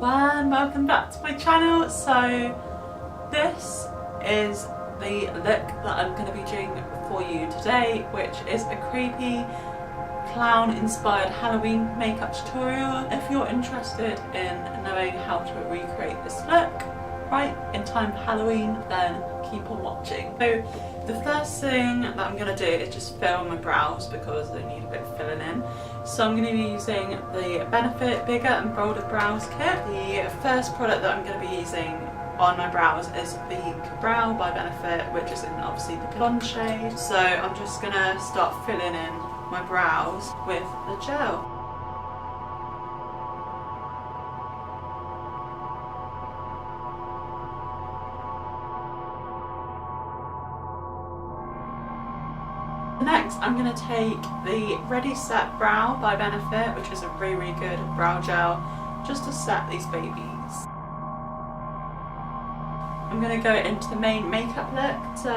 everyone, welcome back to my channel. So this is the look that I'm going to be doing for you today, which is a creepy clown inspired Halloween makeup tutorial. If you're interested in knowing how to recreate this look right in time for Halloween, then keep on watching. So the first thing that I'm going to do is just fill my brows because they need a bit of filling in. So I'm going to be using the Benefit Bigger and Bolder Brows Kit. The first product that I'm going to be using on my brows is the Brow by Benefit, which is in obviously the blonde shade. So I'm just going to start filling in my brows with the gel. Next, I'm going to take the Ready Set Brow by Benefit, which is a really good brow gel, just to set these babies. I'm going to go into the main makeup look. So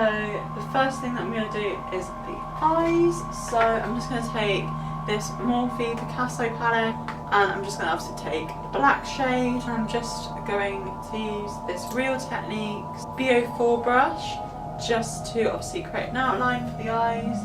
the first thing that I'm going to do is the eyes. So I'm just going to take this Morphe Picasso palette, and I'm just going to obviously take the black shade. I'm just going to use this Real Techniques BO4 brush just to obviously create an outline for the eyes.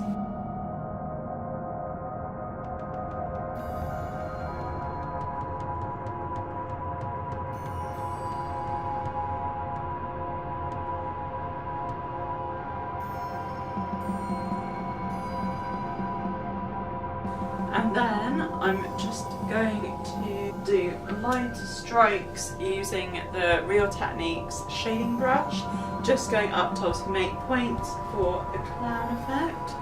And then I'm just going to do light strokes using the Real Techniques shading brush, just going up to obviously make points for a clown effect.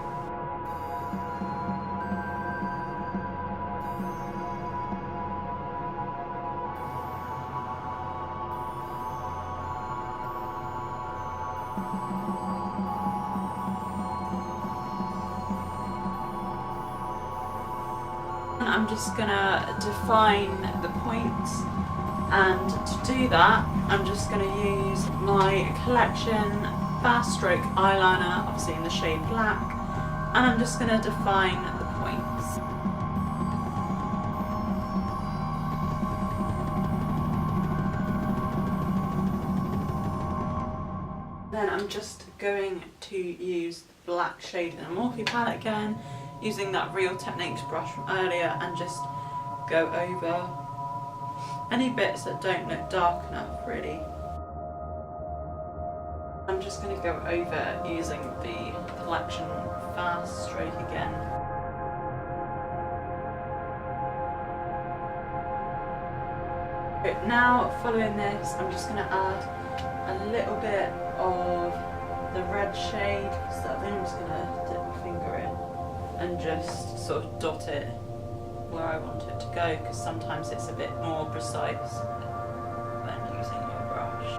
I'm just gonna define the points, and to do that I'm just gonna use my Collection Fast Stroke eyeliner, obviously in the shade black, and I'm just gonna define the points. Then I'm just going to use the black shade in the Morphe palette again, using that Real Techniques brush from earlier, and just go over any bits that don't look dark enough really. I'm just going to go over using the Collection Fast Stroke again. Now following this, I'm just going to add a little bit of the red shade. So then I'm just going to dip my finger in and just sort of dot it where I want it to go, because sometimes it's a bit more precise than using your brush.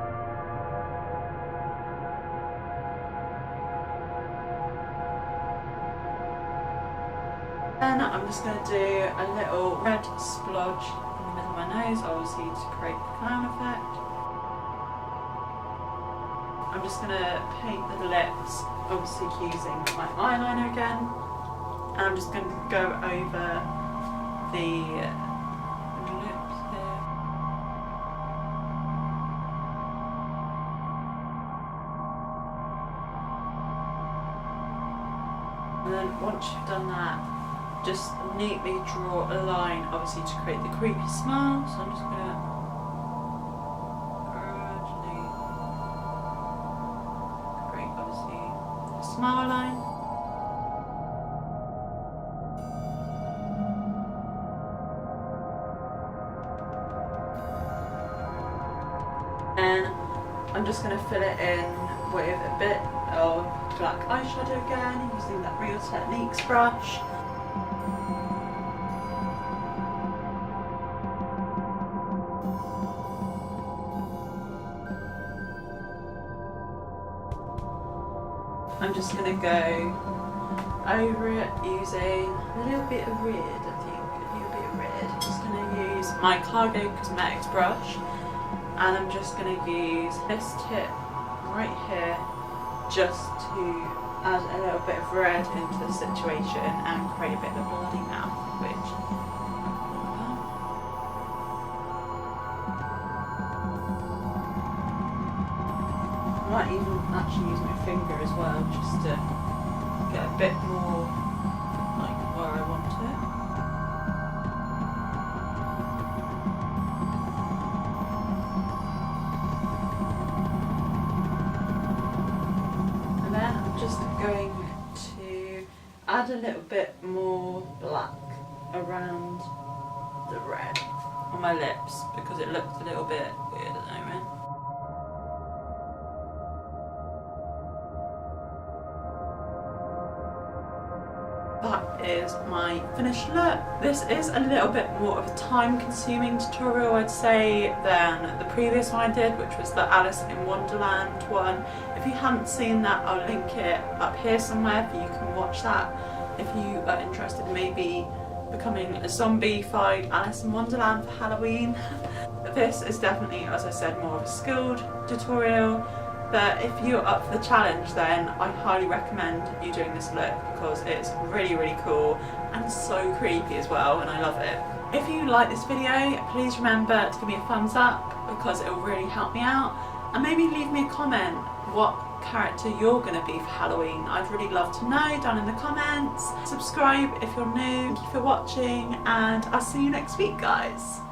Then I'm just going to do a little red splodge in the middle of my nose, obviously to create the clown effect. I'm just going to paint the lips, obviously using my eyeliner again. And I'm just going to go over the lips here. And then once you've done that, just neatly draw a line, obviously to create the creepy smile. So I'm just going to gradually create obviously a smile line. And I'm just going to fill it in with a bit of black eyeshadow again, using that Real Techniques brush. I'm just going to go over it using a little bit of red, I think, a little bit of red. I'm just going to use my Cargo Cosmetics brush. And I'm just going to use this tip right here just to add a little bit of red into the situation and create a bit of a bloody mouth, which I might even actually use my finger as well, just to get a bit more like where I want it. And then I'm just going to add a little bit more black around the red on my lips because it looks a little bit weird at the moment. That is my finished look. This is a little bit more of a time-consuming tutorial, I'd say, than the previous one I did, which was the Alice in Wonderland one. If you haven't seen that, I'll link it up here somewhere for you can watch that if you are interested in maybe becoming a zombie-fied Alice in Wonderland for Halloween. This is definitely, as I said, more of a skilled tutorial, but if you're up for the challenge then I highly recommend you doing this look because it's really, really cool and so creepy as well, and I love it. If you like this video, please remember to give me a thumbs up because it will really help me out, and maybe leave me a comment what character you're going to be for Halloween. I'd really love to know down in the comments. Subscribe if you're new. Thank you for watching, and I'll see you next week, guys.